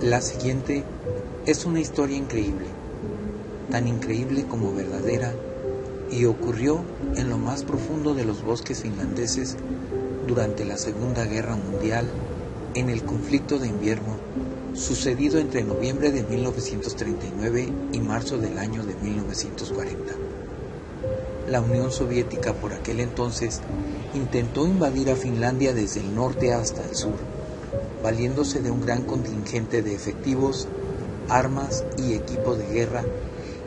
La siguiente es una historia increíble, tan increíble como verdadera, y ocurrió en lo más profundo de los bosques finlandeses durante la Segunda Guerra Mundial, en el conflicto de invierno sucedido entre noviembre de 1939 y marzo del año de 1940. La Unión Soviética por aquel entonces intentó invadir a Finlandia desde el norte hasta el sur, valiéndose de un gran contingente de efectivos, armas y equipo de guerra.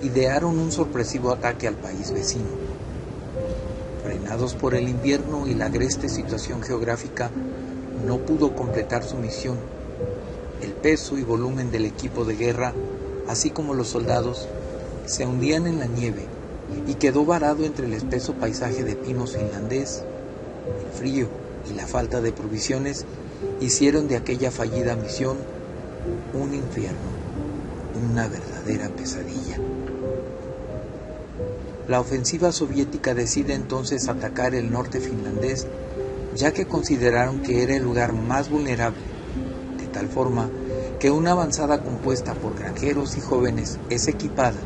Idearon un sorpresivo ataque al país vecino. Frenados por el invierno y la agreste situación geográfica, no pudo completar su misión. El peso y volumen del equipo de guerra, así como los soldados, se hundían en la nieve y quedó varado entre el espeso paisaje de pinos finlandés. El frío y la falta de provisiones hicieron de aquella fallida misión un infierno, una verdadera pesadilla. La ofensiva soviética decide entonces atacar el norte finlandés, ya que consideraron que era el lugar más vulnerable, de tal forma que una avanzada compuesta por granjeros y jóvenes es equipada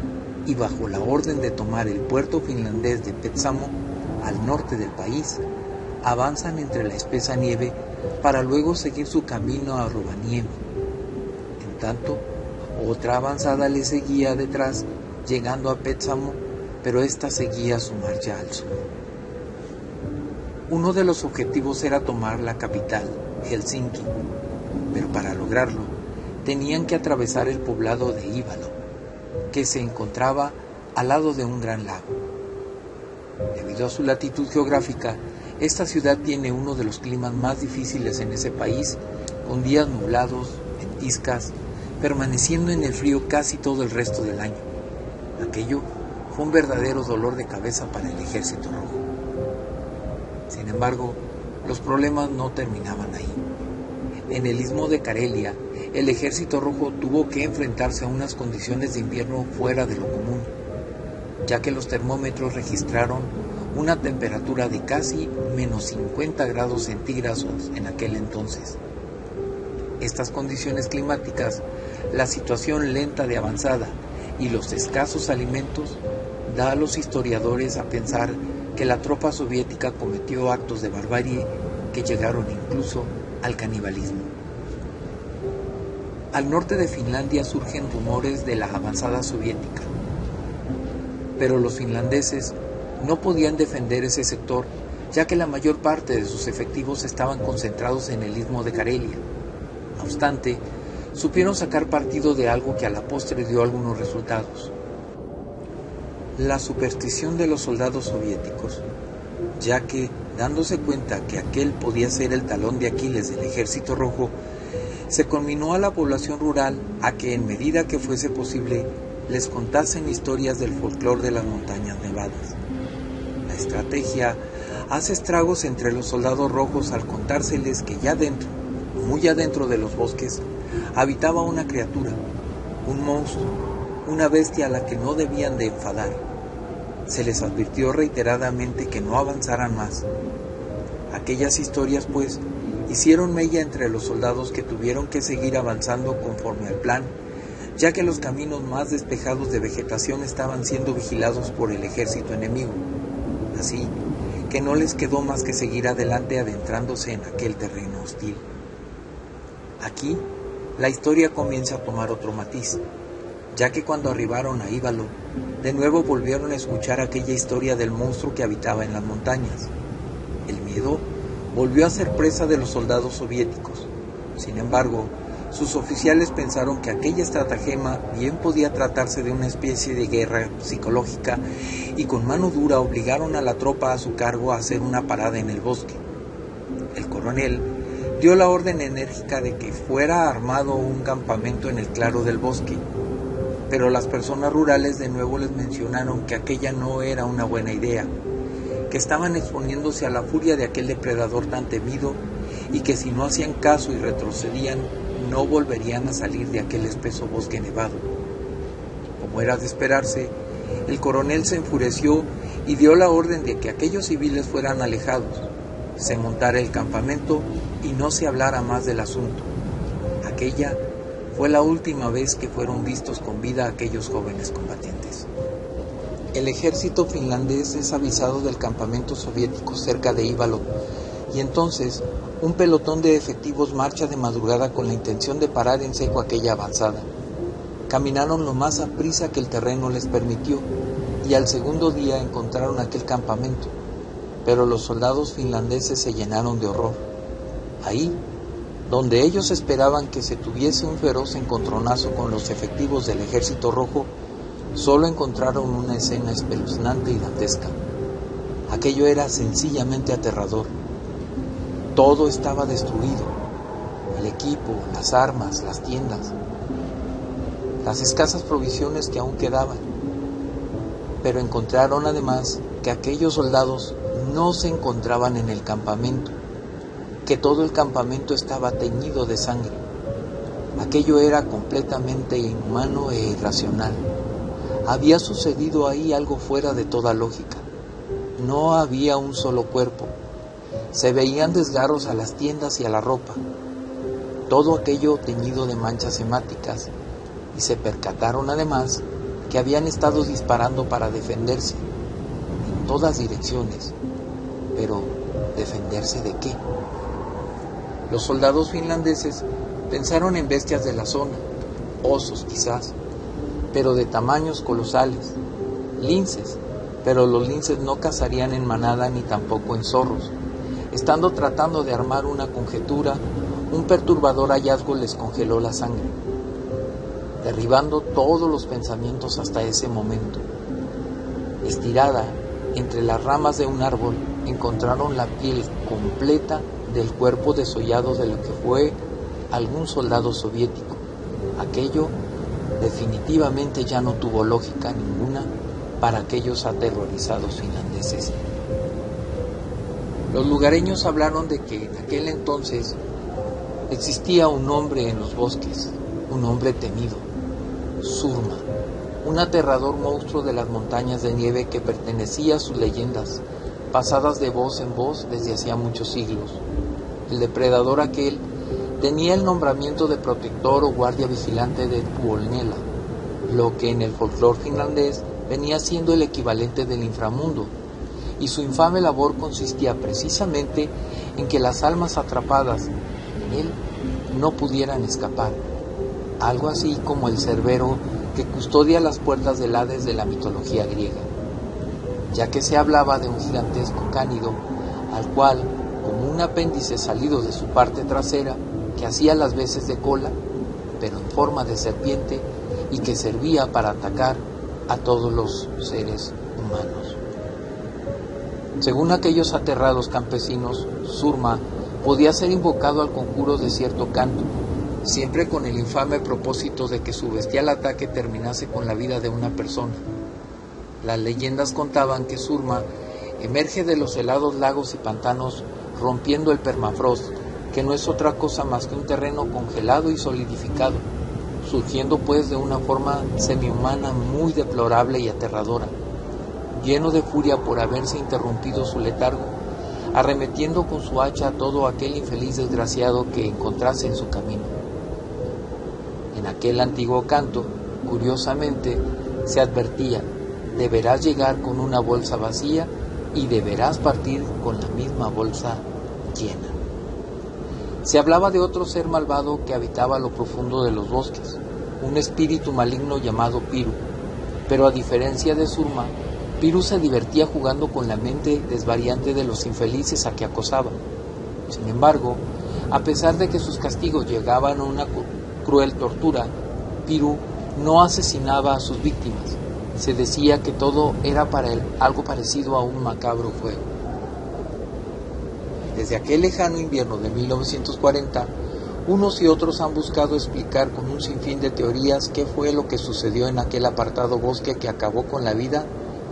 y bajo la orden de tomar el puerto finlandés de Petsamo, al norte del país, avanzan entre la espesa nieve para luego seguir su camino a Rovaniemi. En tanto, otra avanzada le seguía detrás, llegando a Petsamo, pero ésta seguía su marcha al sur. Uno de los objetivos era tomar la capital, Helsinki, pero para lograrlo tenían que atravesar el poblado de Ivalo, que se encontraba al lado de un gran lago. Debido a su latitud geográfica, esta ciudad tiene uno de los climas más difíciles en ese país, con días nublados, ventiscas, permaneciendo en el frío casi todo el resto del año. Aquello fue un verdadero dolor de cabeza para el Ejército Rojo. Sin embargo, los problemas no terminaban ahí. En el istmo de Karelia, el Ejército Rojo tuvo que enfrentarse a unas condiciones de invierno fuera de lo común, ya que los termómetros registraron una temperatura de casi menos 50 grados centígrados en aquel entonces. Estas condiciones climáticas, la situación lenta de avanzada y los escasos alimentos da a los historiadores a pensar que la tropa soviética cometió actos de barbarie que llegaron incluso al canibalismo. Al norte de Finlandia surgen rumores de la avanzada soviética, pero los finlandeses no podían defender ese sector, ya que la mayor parte de sus efectivos estaban concentrados en el istmo de Karelia. No obstante, supieron sacar partido de algo que a la postre dio algunos resultados. La superstición de los soldados soviéticos, ya que, dándose cuenta que aquel podía ser el talón de Aquiles del Ejército Rojo, se conminó a la población rural a que, en medida que fuese posible, les contasen historias del folclore de las montañas nevadas. La estrategia hace estragos entre los soldados rojos al contárseles que ya dentro, muy adentro de los bosques, habitaba una criatura, un monstruo, una bestia a la que no debían de enfadar. Se les advirtió reiteradamente que no avanzaran más. Aquellas historias, pues, hicieron mella entre los soldados, que tuvieron que seguir avanzando conforme al plan, ya que los caminos más despejados de vegetación estaban siendo vigilados por el ejército enemigo. Así que no les quedó más que seguir adelante adentrándose en aquel terreno hostil. Aquí, la historia comienza a tomar otro matiz, ya que cuando arribaron a Ivalo, de nuevo volvieron a escuchar aquella historia del monstruo que habitaba en las montañas. El miedo volvió a ser presa de los soldados soviéticos. Sin embargo, sus oficiales pensaron que aquella estratagema bien podía tratarse de una especie de guerra psicológica y con mano dura obligaron a la tropa a su cargo a hacer una parada en el bosque. El coronel dio la orden enérgica de que fuera armado un campamento en el claro del bosque, pero las personas rurales de nuevo les mencionaron que aquella no era una buena idea, que estaban exponiéndose a la furia de aquel depredador tan temido y que si no hacían caso y retrocedían, no volverían a salir de aquel espeso bosque nevado. Como era de esperarse, el coronel se enfureció y dio la orden de que aquellos civiles fueran alejados, se montara el campamento y no se hablara más del asunto. Aquella fue la última vez que fueron vistos con vida aquellos jóvenes combatientes. El ejército finlandés es avisado del campamento soviético cerca de Ivalo, y entonces un pelotón de efectivos marcha de madrugada con la intención de parar en seco aquella avanzada. Caminaron lo más aprisa que el terreno les permitió, y al segundo día encontraron aquel campamento, pero los soldados finlandeses se llenaron de horror. Ahí, donde ellos esperaban que se tuviese un feroz encontronazo con los efectivos del Ejército Rojo, solo encontraron una escena espeluznante y dantesca. Aquello era sencillamente aterrador. Todo estaba destruido: el equipo, las armas, las tiendas, las escasas provisiones que aún quedaban. Pero encontraron además que aquellos soldados no se encontraban en el campamento, que todo el campamento estaba teñido de sangre. Aquello era completamente inhumano e irracional. Había sucedido ahí algo fuera de toda lógica. No había un solo cuerpo. Se veían desgarros a las tiendas y a la ropa. Todo aquello teñido de manchas hemáticas, y se percataron además que habían estado disparando para defenderse en todas direcciones. Pero, ¿defenderse de qué? Los soldados finlandeses pensaron en bestias de la zona, osos quizás, pero de tamaños colosales, linces, pero los linces no cazarían en manada ni tampoco en zorros. Estando tratando de armar una conjetura, un perturbador hallazgo les congeló la sangre, derribando todos los pensamientos hasta ese momento. Estirada entre las ramas de un árbol, encontraron la piel completa del cuerpo desollado de lo que fue algún soldado soviético. Aquello definitivamente ya no tuvo lógica ninguna para aquellos aterrorizados finlandeses. Los lugareños hablaron de que en aquel entonces existía un hombre en los bosques, un hombre temido, Surma, un aterrador monstruo de las montañas de nieve que pertenecía a sus leyendas, pasadas de voz en voz desde hacía muchos siglos. El depredador aquel tenía el nombramiento de protector o guardia vigilante de Tuonela, lo que en el folclore finlandés venía siendo el equivalente del inframundo, y su infame labor consistía precisamente en que las almas atrapadas en él no pudieran escapar, algo así como el cerbero que custodia las puertas del Hades de la mitología griega, ya que se hablaba de un gigantesco cánido al cual, como un apéndice salido de su parte trasera, que hacía las veces de cola, pero en forma de serpiente, y que servía para atacar a todos los seres humanos. Según aquellos aterrados campesinos, Surma podía ser invocado al conjuro de cierto canto, siempre con el infame propósito de que su bestial ataque terminase con la vida de una persona. Las leyendas contaban que Surma emerge de los helados lagos y pantanos rompiendo el permafrost, que no es otra cosa más que un terreno congelado y solidificado, surgiendo pues de una forma semihumana muy deplorable y aterradora, lleno de furia por haberse interrumpido su letargo, arremetiendo con su hacha a todo aquel infeliz desgraciado que encontrase en su camino. En aquel antiguo canto, curiosamente, se advertía: deberás llegar con una bolsa vacía y deberás partir con la misma bolsa llena. Se hablaba de otro ser malvado que habitaba lo profundo de los bosques, un espíritu maligno llamado Piru, pero a diferencia de Surma, Piru se divertía jugando con la mente desvariante de los infelices a que acosaba. Sin embargo, a pesar de que sus castigos llegaban a una cruel tortura, Piru no asesinaba a sus víctimas. Se decía que todo era para él algo parecido a un macabro fuego. Desde aquel lejano invierno de 1940, unos y otros han buscado explicar con un sinfín de teorías qué fue lo que sucedió en aquel apartado bosque que acabó con la vida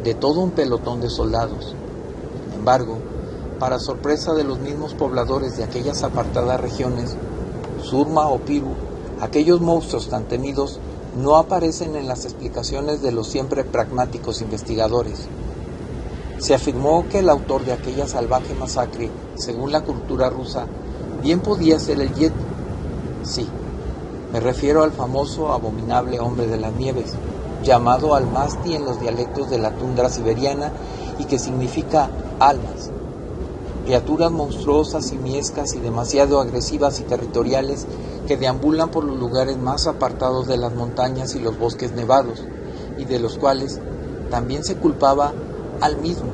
de todo un pelotón de soldados. Sin embargo, para sorpresa de los mismos pobladores de aquellas apartadas regiones, Surma o Piru, aquellos monstruos tan temidos, no aparecen en las explicaciones de los siempre pragmáticos investigadores. Se afirmó que el autor de aquella salvaje masacre, según la cultura rusa, bien podía ser el Yeti. Sí, Me refiero al famoso abominable hombre de las nieves, llamado Almasti en los dialectos de la tundra siberiana y que significa almas. Criaturas monstruosas, simiescas y demasiado agresivas y territoriales que deambulan por los lugares más apartados de las montañas y los bosques nevados, y de los cuales también se culpaba al mismo,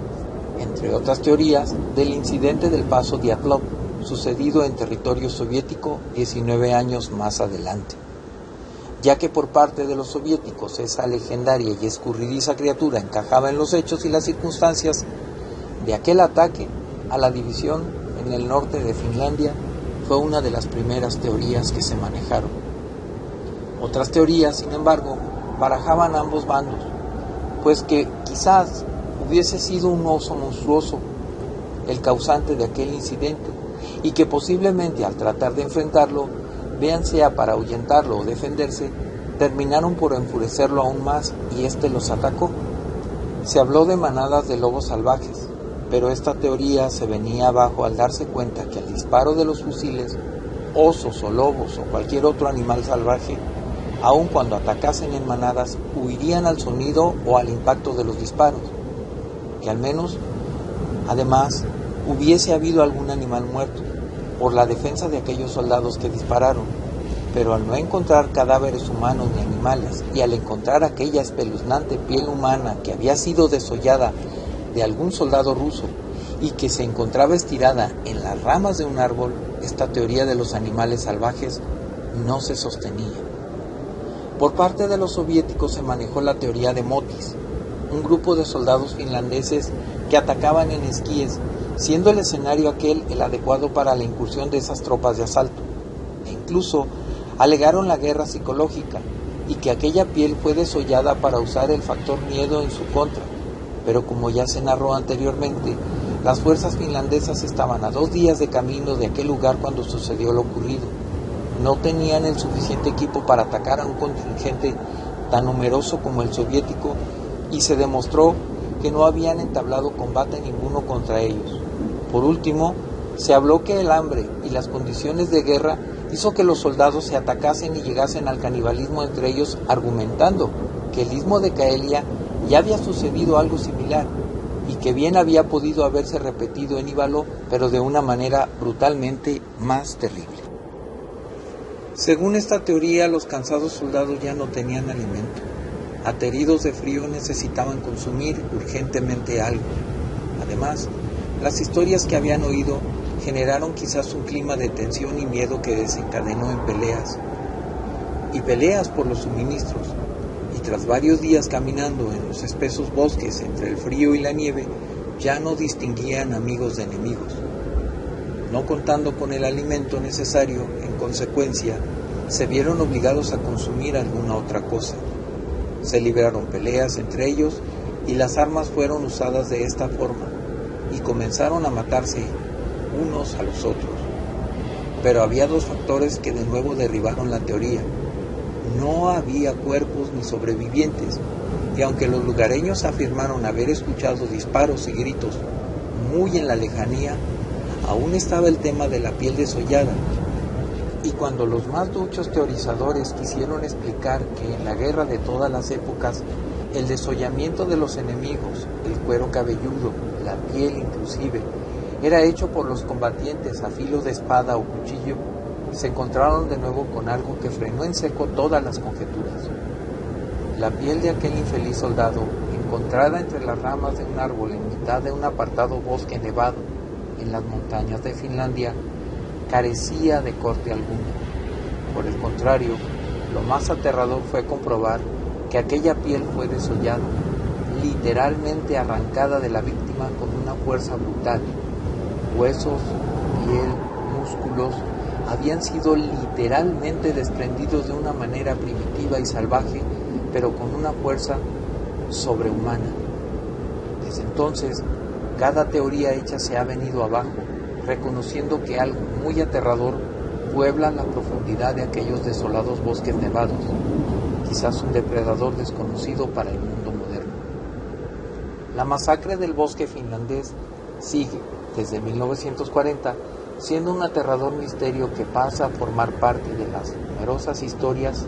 entre otras teorías, del incidente del paso Diatlov, sucedido en territorio soviético 19 años más adelante. Ya que por parte de los soviéticos esa legendaria y escurridiza criatura encajaba en los hechos y las circunstancias de aquel ataque a la división en el norte de Finlandia, fue una de las primeras teorías que se manejaron. Otras teorías, sin embargo, barajaban ambos bandos, pues que quizás hubiese sido un oso monstruoso el causante de aquel incidente y que posiblemente al tratar de enfrentarlo, vean sea para ahuyentarlo o defenderse, terminaron por enfurecerlo aún más y éste los atacó. Se habló de manadas de lobos salvajes, pero esta teoría se venía abajo al darse cuenta que al disparo de los fusiles, osos o lobos o cualquier otro animal salvaje, aun cuando atacasen en manadas, huirían al sonido o al impacto de los disparos, que al menos, además, hubiese habido algún animal muerto, por la defensa de aquellos soldados que dispararon, pero al no encontrar cadáveres humanos ni animales, y al encontrar aquella espeluznante piel humana que había sido desollada de algún soldado ruso y que se encontraba estirada en las ramas de un árbol, esta teoría de los animales salvajes no se sostenía. Por parte de los soviéticos se manejó la teoría de motis, un grupo de soldados finlandeses que atacaban en esquíes, siendo el escenario aquel el adecuado para la incursión de esas tropas de asalto, e incluso alegaron la guerra psicológica y que aquella piel fue desollada para usar el factor miedo en su contra. Pero como ya se narró anteriormente, las fuerzas finlandesas estaban a 2 días de camino de aquel lugar cuando sucedió lo ocurrido. No tenían el suficiente equipo para atacar a un contingente tan numeroso como el soviético y se demostró que no habían entablado combate ninguno contra ellos. Por último, se habló que el hambre y las condiciones de guerra hizo que los soldados se atacasen y llegasen al canibalismo entre ellos, argumentando que el istmo de Karelia ya había sucedido algo similar y que bien había podido haberse repetido en Ivalo, pero de una manera brutalmente más terrible. Según esta teoría, los cansados soldados ya no tenían alimento. Ateridos de frío necesitaban consumir urgentemente algo. Además, las historias que habían oído generaron quizás un clima de tensión y miedo que desencadenó en peleas. Y peleas por los suministros. Y tras varios días caminando en los espesos bosques entre el frío y la nieve, ya no distinguían amigos de enemigos. No contando con el alimento necesario, en consecuencia, se vieron obligados a consumir alguna otra cosa. Se libraron peleas entre ellos y las armas fueron usadas de esta forma y comenzaron a matarse unos a los otros. Pero había 2 factores que de nuevo derribaron la teoría. No había cuerpos ni sobrevivientes, y aunque los lugareños afirmaron haber escuchado disparos y gritos muy en la lejanía, aún estaba el tema de la piel desollada. Y cuando los más duchos teorizadores quisieron explicar que en la guerra de todas las épocas el desollamiento de los enemigos, el cuero cabelludo, la piel inclusive, era hecho por los combatientes a filo de espada o cuchillo, se encontraron de nuevo con algo que frenó en seco todas las conjeturas. La piel de aquel infeliz soldado, encontrada entre las ramas de un árbol en mitad de un apartado bosque nevado en las montañas de Finlandia, carecía de corte alguno. Por el contrario, lo más aterrador fue comprobar que aquella piel fue desollada, literalmente arrancada de la víctima con una fuerza brutal. Huesos, piel, músculos habían sido literalmente desprendidos de una manera primitiva y salvaje, pero con una fuerza sobrehumana. Desde entonces, cada teoría hecha se ha venido abajo, reconociendo que algo muy aterrador puebla la profundidad de aquellos desolados bosques nevados, quizás un depredador desconocido para el mundo moderno. La masacre del bosque finlandés sigue, desde 1940, siendo un aterrador misterio que pasa a formar parte de las numerosas historias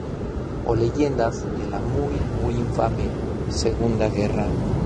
o leyendas de la muy infame Segunda Guerra Mundial.